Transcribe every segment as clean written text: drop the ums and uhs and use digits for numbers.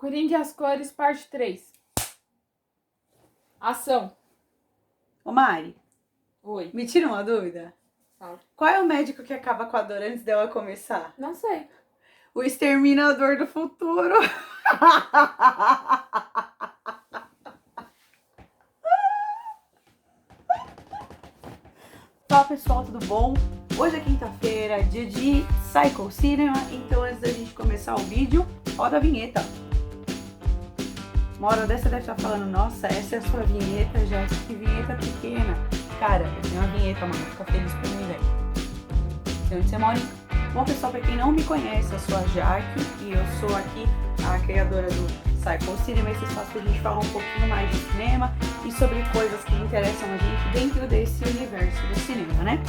Coringa e as Cores, parte 3. Ação. Ô Mari, Oi. me tira uma dúvida. Fala. Qual é o médico que acaba com a dor antes dela começar? Não sei. O Exterminador do Futuro. Fala pessoal, tudo bom? Hoje é quinta-feira, dia de Psycho Cinema, então antes da gente começar o vídeo, roda a vinheta. Uma hora dessa deve estar falando, nossa, essa é a sua vinheta, já que vinheta pequena. Cara, eu tenho uma vinheta, mano, fica feliz por mim, velho. Sei onde você mora? Bom pessoal, pra quem não me conhece, eu sou a Jaque e eu sou aqui a criadora do Psycho Cinema, esse espaço que a gente fala um pouquinho mais de cinema e sobre coisas que interessam a gente dentro desse universo do cinema, né?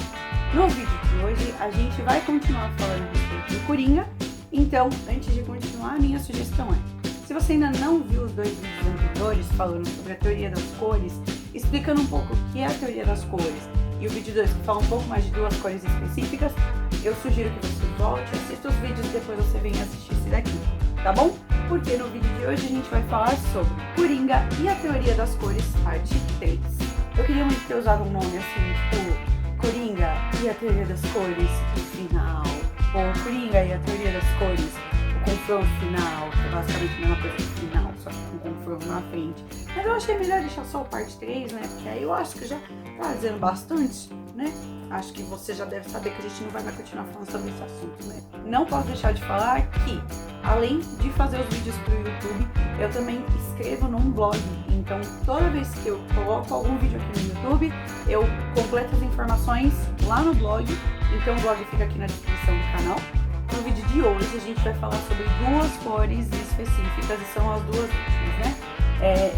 No vídeo de hoje, a gente vai continuar falando a respeito do Coringa, então, antes de continuar, a minha sugestão é, se você ainda não viu os dois vídeos anteriores falando sobre a teoria das cores, explicando um pouco o que é a teoria das cores, e o vídeo 2 que fala um pouco mais de duas cores específicas, eu sugiro que você volte, assista os vídeos e depois você venha assistir esse daqui, tá bom? Porque no vídeo de hoje a gente vai falar sobre Coringa e a teoria das cores, parte 3. Eu queria muito ter usado um nome assim, tipo Coringa e a teoria das cores, o final, ou Coringa e a teoria das cores, o confronto final, que é basicamente a mesma coisa que final, só que com confronto na frente. Mas eu achei melhor deixar só o parte 3, né? Porque aí eu acho que já tá dizendo bastante, né? Acho que você já deve saber que a gente não vai mais continuar falando sobre esse assunto, né? Não posso deixar de falar que, além de fazer os vídeos pro YouTube, eu também escrevo num blog. Então, toda vez que eu coloco algum vídeo aqui no YouTube, eu completo as informações lá no blog. Então, o blog fica aqui na descrição do canal. No vídeo de hoje, a gente vai falar sobre duas cores específicas, e são as duas últimas, né?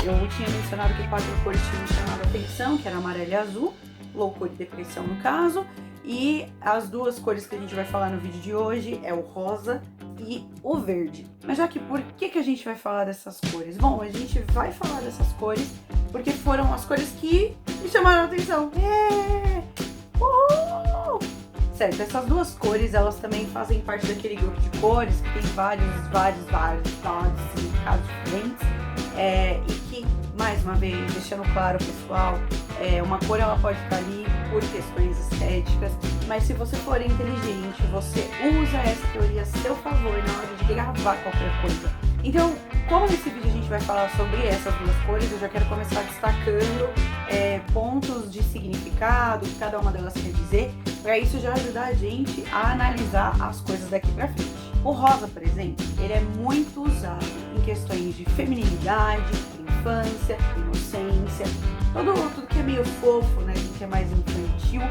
Eu tinha mencionado que 4 cores tinham me chamado a atenção, que era amarelo e azul, loucura e depressão no caso, e as duas cores que a gente vai falar no vídeo de hoje é o rosa e o verde. Mas já que por que a gente vai falar dessas cores? Bom, a gente vai falar dessas cores porque foram as cores que me chamaram a atenção. Uhul! Certo, essas duas cores, elas também fazem parte daquele grupo de cores que tem vários significados diferentes, e que, mais uma vez, deixando claro, pessoal, uma cor ela pode ficar ali por questões estéticas, mas se você for inteligente, você usa essa teoria a seu favor na hora de gravar qualquer coisa. Então, como nesse vídeo a gente vai falar sobre essas duas cores, eu já quero começar destacando pontos de significado, o que cada uma delas quer dizer, para isso já ajudar a gente a analisar as coisas daqui pra frente. O rosa, por exemplo, ele é muito usado em questões de feminilidade, infância, inocência, tudo que é meio fofo, né, que é mais infantil,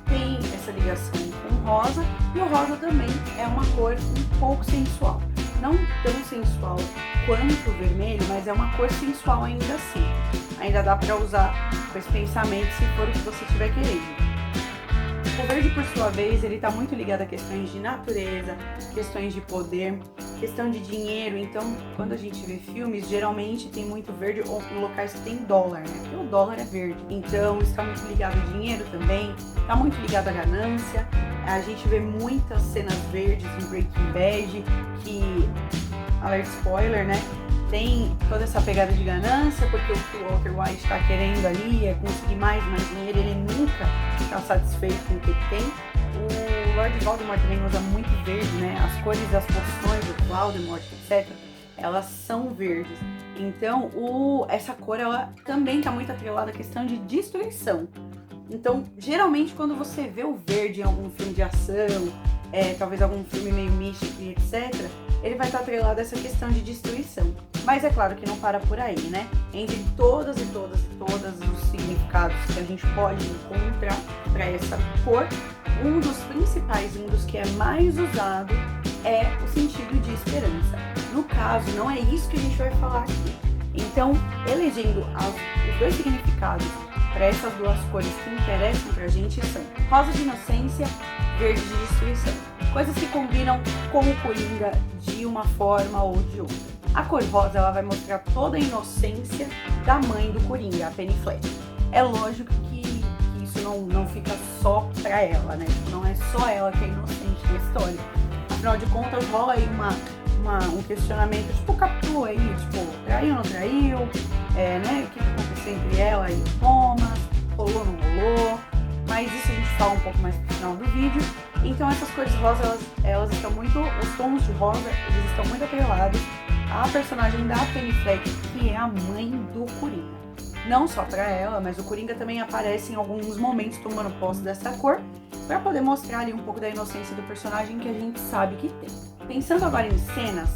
tem essa ligação com o rosa, e o rosa também é uma cor um pouco sensual. Não tão sensual quanto o vermelho, mas é uma cor sensual ainda assim. Ainda dá pra usar com esse pensamento se for o que você estiver querendo. O verde, por sua vez, ele tá muito ligado a questões de natureza, questões de poder, questão de dinheiro. Então, quando a gente vê filmes, geralmente tem muito verde ou em locais que tem dólar, né? Porque o dólar é verde. Então, isso tá muito ligado ao dinheiro também, tá muito ligado à ganância. A gente vê muitas cenas verdes em Breaking Bad, que, alert spoiler, né? Tem toda essa pegada de ganância, porque o que o Walter White está querendo ali é conseguir mais dinheiro, ele nunca está satisfeito com o que tem. O Lord Voldemort também usa muito verde, né? As cores das poções do Voldemort, etc., elas são verdes. Então, essa cor, ela também está muito atrelada à questão de destruição. Então, geralmente, quando você vê o verde em algum filme de ação, talvez algum filme meio místico e etc., ele vai estar atrelado a essa questão de destruição. Mas é claro que não para por aí, né? Entre todas os significados que a gente pode encontrar para essa cor, um dos principais, um dos que é mais usado é o sentido de esperança. No caso, não é isso que a gente vai falar aqui. Então, elegendo os dois significados para essas duas cores que interessam pra gente são rosa de inocência, verde de destruição. Coisas que combinam com o Coringa de uma forma ou de outra. A cor rosa, ela vai mostrar toda a inocência da mãe do Coringa, a Penny Fletcher. É lógico que isso não fica só pra ela, né? Não é só ela que é inocente na história. Afinal de contas, rola aí um questionamento, tipo Capitu aí, tipo, traiu, não traiu, né? O que aconteceu entre ela e o Thomas, rolou, não rolou. Mas isso a gente fala um pouco mais no final do vídeo. Então essas cores rosa, elas estão muito, os tons de rosa, eles estão muito atrelados à personagem da Penny Fleck, que é a mãe do Coringa. Não só pra ela, mas o Coringa também aparece em alguns momentos tomando posse dessa cor, pra poder mostrar ali um pouco da inocência do personagem que a gente sabe que tem. Pensando agora em cenas,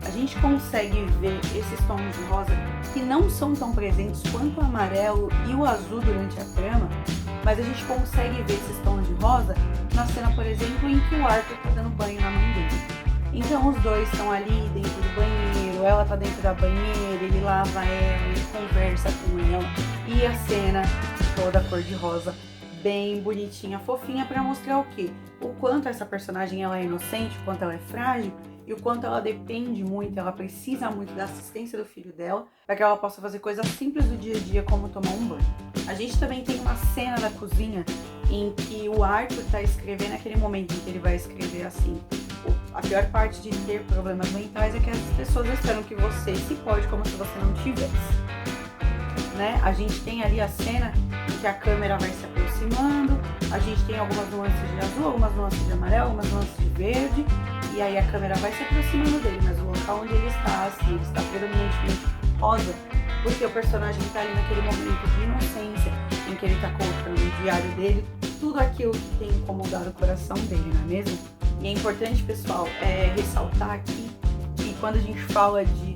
a gente consegue ver esses tons de rosa que não são tão presentes quanto o amarelo e o azul durante a trama, mas a gente consegue ver esses tons de rosa na cena, por exemplo, em que o Arthur tá dando banho na mãe dele. Então os dois estão ali dentro do banheiro, ela tá dentro da banheira, ele lava ela, ele conversa com ela, e a cena toda cor de rosa, bem bonitinha, fofinha, pra mostrar o quê? O quanto essa personagem ela é inocente, o quanto ela é frágil, e o quanto ela depende muito, ela precisa muito da assistência do filho dela para que ela possa fazer coisas simples do dia a dia, como tomar um banho. A gente também tem uma cena da cozinha em que o Arthur está escrevendo, naquele momento em que ele vai escrever assim: a pior parte de ter problemas mentais é que as pessoas esperam que você se pode como se você não tivesse. Né? A gente tem ali a cena em que a câmera vai se aproximando, a gente tem algumas nuances de azul, algumas nuances de amarelo, algumas nuances de verde, e aí a câmera vai se aproximando dele, mas o local onde ele está, assim, ele está predominantemente rosa, porque o personagem está ali naquele momento de inocência, em que ele está colocando no diário dele tudo aquilo que tem incomodado o coração dele, não é mesmo? E é importante, pessoal, ressaltar aqui que quando a gente fala de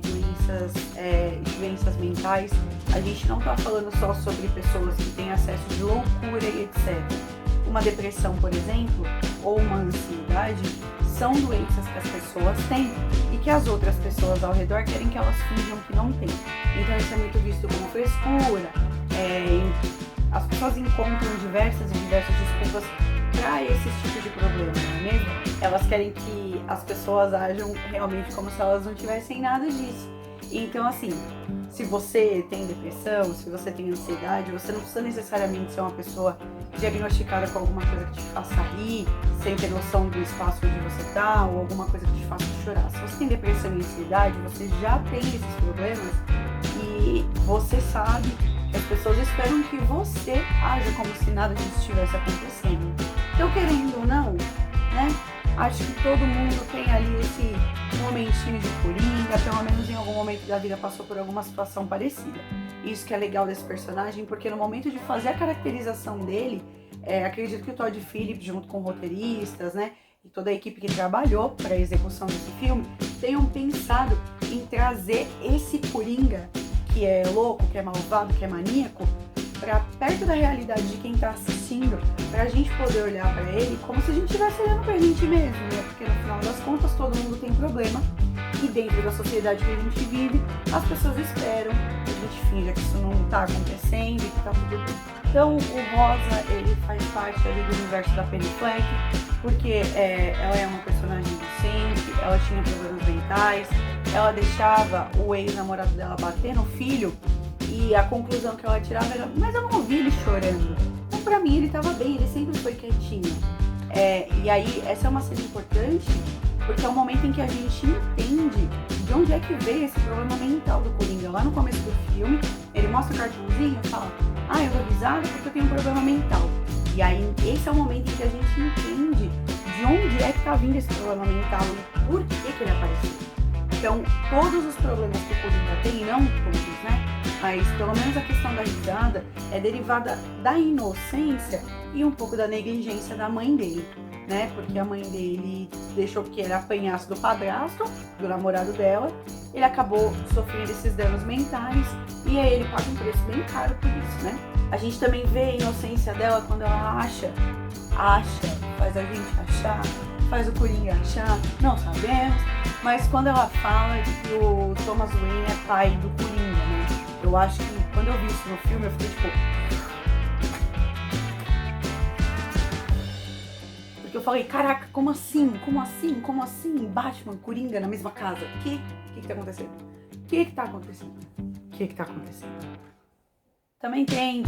doenças mentais, a gente não está falando só sobre pessoas que têm acesso de loucura e etc. Uma depressão, por exemplo, ou uma ansiedade, são doenças que as pessoas têm e que as outras pessoas ao redor querem que elas finjam que não têm. Então isso é muito visto como frescura. As pessoas encontram diversas desculpas para esse tipo de problema, não é mesmo? Elas querem que as pessoas ajam realmente como se elas não tivessem nada disso. Então, assim, se você tem depressão, se você tem ansiedade, você não precisa necessariamente ser uma pessoa diagnosticada com alguma coisa que te faça rir, sem ter noção do espaço onde você está, ou alguma coisa que te faça chorar. Se você tem depressão e ansiedade, você já tem esses problemas e você sabe que as pessoas esperam que você haja como se nada disso estivesse acontecendo. Então, querendo ou não, né? Acho que todo mundo tem ali esse momentinho de coringa, pelo menos em algum momento da vida passou por alguma situação parecida. Isso que é legal desse personagem, porque no momento de fazer a caracterização dele, acredito que o Todd Phillips, junto com roteiristas, né, e toda a equipe que trabalhou para a execução desse filme, tenham pensado em trazer esse coringa, que é louco, que é malvado, que é maníaco, para perto da realidade de quem está assistindo, para a gente poder olhar para ele como se a gente estivesse olhando para a gente mesmo, né? Porque no final das contas todo mundo tem problema e dentro da sociedade que a gente vive, as pessoas esperam que a gente finja que isso não está acontecendo e que está tudo bem. Então o rosa, ele faz parte ali do universo da Penny Fleck, porque ela é uma personagem inocente, ela tinha problemas mentais, ela deixava o ex-namorado dela bater no filho. E a conclusão que ela tirava era: mas eu não ouvi ele chorando. Então, pra mim, ele tava bem, ele sempre foi quietinho. E aí, essa é uma cena importante, porque é o momento em que a gente entende de onde é que veio esse problema mental do Coringa. Lá no começo do filme, ele mostra o cartãozinho e fala: eu dou risada porque eu tenho um problema mental. E aí, esse é o momento em que a gente entende de onde é que tá vindo esse problema mental e por que ele apareceu. Então, todos os problemas que o Coringa tem, não todos, né? Mas pelo menos a questão da risada é derivada da inocência e um pouco da negligência da mãe dele, né? Porque a mãe dele deixou que ele apanhasse do padrasto, do namorado dela, ele acabou sofrendo esses danos mentais e aí ele paga um preço bem caro por isso, né? A gente também vê a inocência dela quando ela acha, faz a gente achar, faz o Coringa achar, não sabemos, mas quando ela fala que o Thomas Wayne é pai do Coringa, né? Eu acho que quando eu vi isso no filme, eu fiquei tipo... Porque eu falei: caraca, como assim? Como assim? Como assim? Batman, Coringa na mesma casa? O que tá acontecendo? O que tá acontecendo? O que tá acontecendo? Também tem,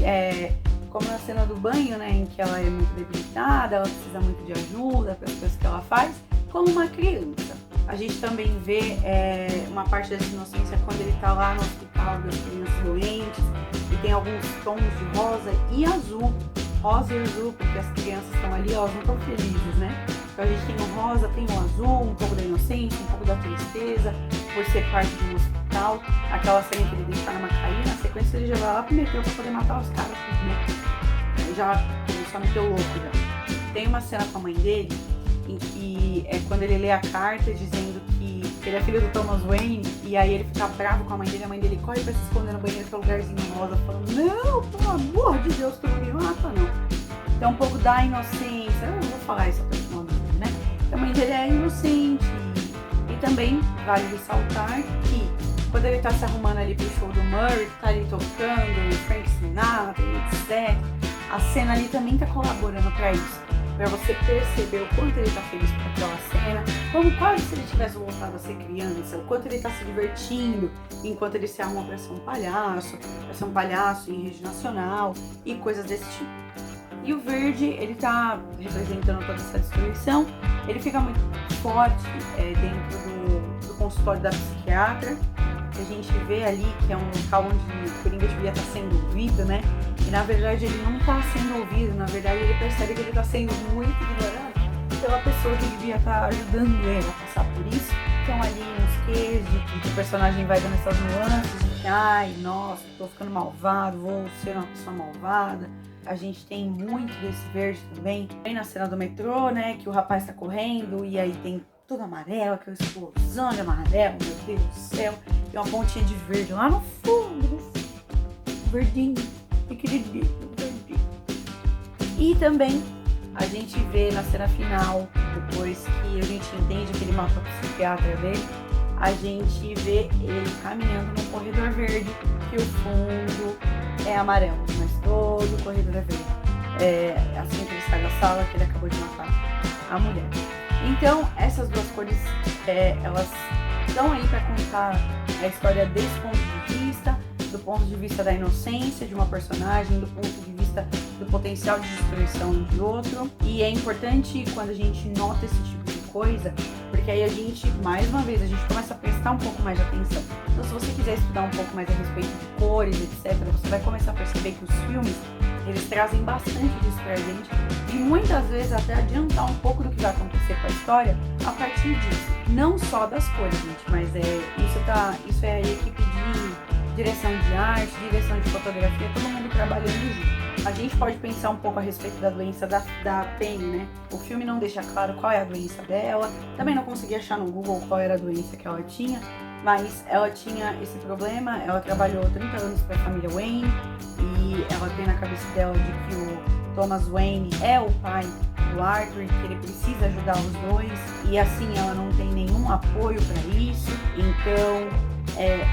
como na cena do banho, né, em que ela é muito debilitada, ela precisa muito de ajuda para as coisas que ela faz, como uma criança. A gente também vê uma parte dessa inocência quando ele tá lá no hospital das crianças doentes e tem alguns tons de rosa e azul. Rosa e azul, porque as crianças estão ali, elas não estão felizes, né? Então a gente tem o rosa, tem o azul, um pouco da inocência, um pouco da tristeza, por ser parte de um hospital. Aquela cena que ele deixa a arma cair, na sequência ele já vai lá pro metrô pra poder matar os caras, né? Ele já começou a meter o louco já. Tem uma cena com a mãe dele, em que é quando ele lê a carta dizendo que ele é filho do Thomas Wayne, e aí ele fica bravo com a mãe dele corre pra se esconder no banheiro, que é um lugarzinho rosa, falando, não, pelo amor de Deus, tu não me mata, não. Então um pouco da inocência, eu não vou falar isso pra todo mundo, né? A mãe dele é inocente, e também vale ressaltar que quando ele tá se arrumando ali pro show do Murray, que tá ali tocando, Frank Sinatra, etc., a cena ali também tá colaborando pra isso. Pra você perceber o quanto ele tá feliz por aquela cena, como quase se ele tivesse voltado a ser criança, o quanto ele tá se divertindo, enquanto ele se arruma pra ser um palhaço em rede nacional e coisas desse tipo. E o verde, ele tá representando toda essa destruição, ele fica muito forte dentro do consultório da psiquiatra, que a gente vê ali que é um local onde o Coringa devia estar sendo ouvido, né? E na verdade ele não está sendo ouvido, na verdade ele percebe que ele está sendo muito ignorado pela pessoa que devia estar ajudando ele a passar por isso. Então ali uns queijos de que o personagem vai dando essas nuances de que, ai, nossa, tô ficando malvado, vou ser uma pessoa malvada. A gente tem muito desse verde também. Tem na cena do metrô, né, que o rapaz tá correndo e aí tem tudo amarelo, aquela explosão de amarelo, meu Deus do céu. Tem uma pontinha de verde lá no fundo, verdinho, pequenininho, verdinho. E também a gente vê na cena final, depois que a gente entende que ele matou a psiquiatra dele, a gente vê ele caminhando no corredor verde, que o fundo é amarelo, mas todo o corredor é verde. É assim que ele sai da sala, que ele acabou de matar a mulher. Então, essas duas cores, elas estão aí para contar a história desse ponto de vista, do ponto de vista da inocência de uma personagem, do ponto de vista do potencial de destruição de outro. E é importante quando a gente nota esse tipo de coisa, porque aí a gente, mais uma vez, a gente começa a prestar um pouco mais de atenção. Então, se você quiser estudar um pouco mais a respeito de cores, etc., você vai começar a perceber que os filmes, eles trazem bastante disso pra gente e muitas vezes até adiantar um pouco do que vai acontecer com a história a partir disso. Não só das cores, gente, mas isso é a equipe de direção de arte, direção de fotografia, todo mundo trabalhando junto. A gente pode pensar um pouco a respeito da doença da Penny, né? O filme não deixa claro qual é a doença dela, também não consegui achar no Google qual era a doença que ela tinha, mas ela tinha esse problema, ela trabalhou 30 anos para a família Wayne e ela tem na cabeça dela de que o Thomas Wayne é o pai do Arthur e que ele precisa ajudar os dois e assim ela não tem nenhum apoio para isso, então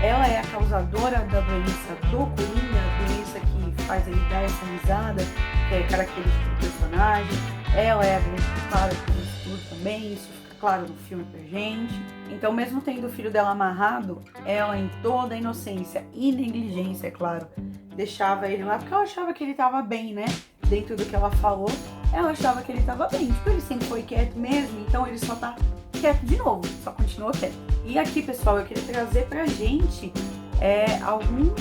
ela é a causadora da doença do Coringa, a doença que faz ele dar essa risada, que é característica do personagem, ela é a grande culpada por isso tudo também, isso fica claro no filme pra gente. Então, mesmo tendo o filho dela amarrado, ela, em toda a inocência e negligência, é claro, deixava ele lá, porque ela achava que ele tava bem, né? Dentro do que ela falou, ela achava que ele tava bem. Tipo, ele sempre foi quieto mesmo, então ele só tá quieto de novo, só continua quieto. E aqui, pessoal, eu queria trazer pra gente alguns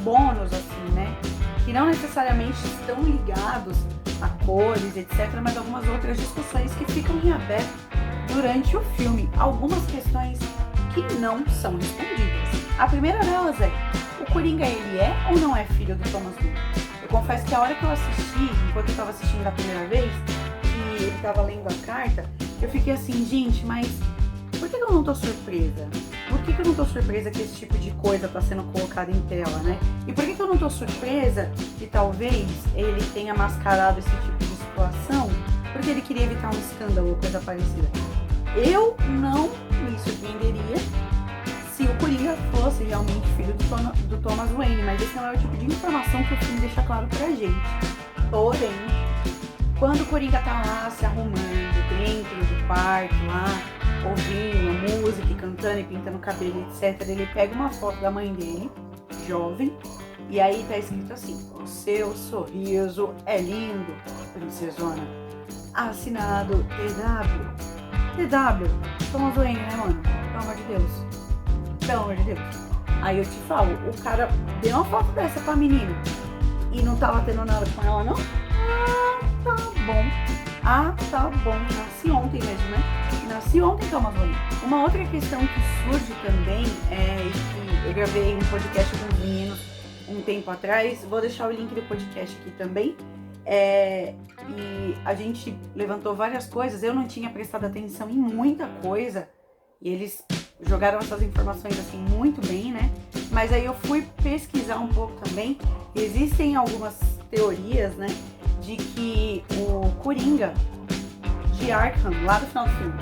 bônus, assim, né? Que não necessariamente estão ligados a cores, etc., mas algumas outras discussões que ficam em aberto durante o filme. Algumas questões que não são respondidas. A primeira delas é, o Coringa, ele é ou não é filho do Thomas Wayne? Eu confesso que a hora que eu assisti, enquanto eu tava assistindo da primeira vez, que ele tava lendo a carta, eu fiquei assim, gente, mas por que eu não tô surpresa? Por que eu não tô surpresa que esse tipo de coisa tá sendo colocada em tela, né? E por que eu não tô surpresa que talvez ele tenha mascarado esse tipo de situação porque ele queria evitar um escândalo ou coisa parecida? Eu não me surpreenderia se o Coringa fosse realmente filho do Thomas Wayne, mas esse não é o tipo de informação que o filme deixa claro pra gente. Porém, quando o Coringa tá lá se arrumando dentro do quarto, lá, ouvindo a música e cantando e pintando o cabelo, etc., ele pega uma foto da mãe dele, jovem, e aí tá escrito assim, o seu sorriso é lindo, princesona. Assinado TW. TW, Thomas Wayne, né, mano? Pelo amor de Deus. Pelo amor de Deus. Aí eu te falo, o cara deu uma foto dessa pra menina e não tava tendo nada com ela, não? Tá bom. Tá bom. Nasci ontem mesmo, né? Nasci ontem, Thomas Wayne. Uma outra questão que surge também é que eu gravei um podcast com os meninos um tempo atrás. Vou deixar o link do podcast aqui também. E a gente levantou várias coisas. Eu não tinha prestado atenção em muita coisa. E eles jogaram essas informações assim muito bem, né? Mas aí eu fui pesquisar um pouco também. Existem algumas teorias, né? De que o Coringa de Arkham, lá do final do filme,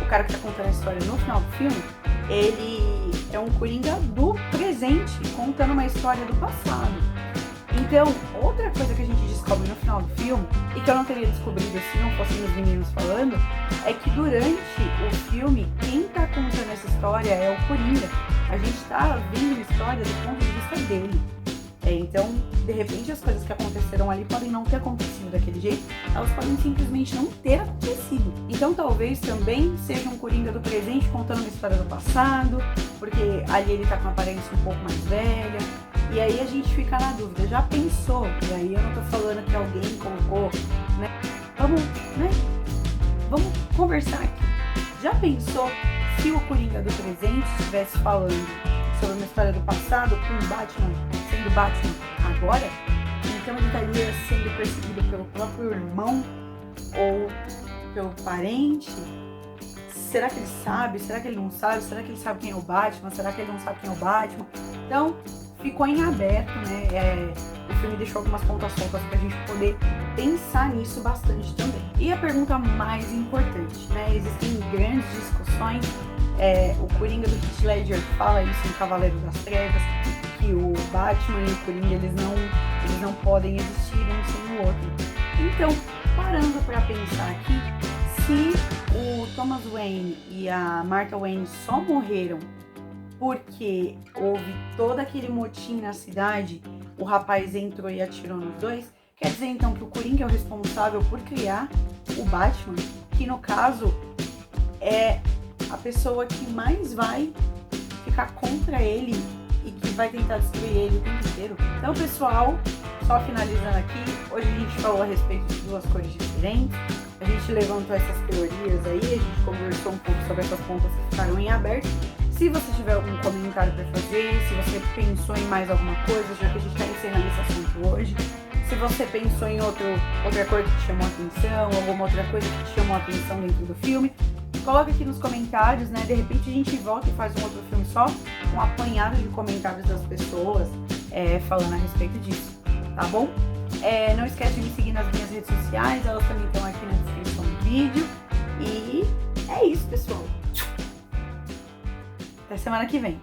o cara que tá contando a história no final do filme, ele é um Coringa do presente, contando uma história do passado. Então, outra coisa que a gente descobre no final do filme, e que eu não teria descobrido se não fossem os meninos falando, é que durante o filme, quem tá contando essa história é o Coringa. A gente tá vendo a história do ponto de vista dele. Então, de repente, as coisas que aconteceram ali podem não ter acontecido daquele jeito, elas podem simplesmente não ter acontecido. Então, talvez também seja um Coringa do presente contando uma história do passado, porque ali ele tá com uma aparência um pouco mais velha. E aí a gente fica na dúvida, já pensou? E aí eu não tô falando que alguém colocou, né? Vamos conversar aqui. Já pensou se o Coringa do presente estivesse falando sobre uma história do passado com o Batman sendo Batman agora? Então ele estaria sendo perseguido pelo próprio irmão ou pelo parente? Será que ele sabe? Será que ele não sabe? Será que ele sabe quem é o Batman? Será que ele não sabe quem é o Batman? Então, ficou em aberto, né? O filme deixou algumas pontas soltas pra gente poder pensar nisso bastante também. E a pergunta mais importante, né? Existem grandes discussões. O Coringa do Heath Ledger fala isso em Cavaleiro das Trevas, que o Batman e o Coringa, eles não podem existir um sem o outro. Então, parando pra pensar aqui, se o Thomas Wayne e a Martha Wayne só morreram porque houve todo aquele motim na cidade, o rapaz entrou e atirou nos dois, quer dizer então que o Coringa é o responsável por criar o Batman, que no caso é a pessoa que mais vai ficar contra ele e que vai tentar destruir ele o tempo inteiro. Então, pessoal, só finalizando aqui, hoje a gente falou a respeito de duas coisas diferentes, a gente levantou essas teorias aí, a gente conversou um pouco sobre essas pontas que ficaram em aberto. Se você tiver algum comentário para fazer, se você pensou em mais alguma coisa, já que a gente está encerrando esse assunto hoje, se você pensou em outra coisa que te chamou a atenção, alguma outra coisa que te chamou a atenção dentro do filme, coloca aqui nos comentários, né? De repente a gente volta e faz um outro filme só, um apanhado de comentários das pessoas falando a respeito disso, tá bom? Não esquece de me seguir nas minhas redes sociais, elas também estão aqui na descrição do vídeo. E é isso, pessoal. Até semana que vem.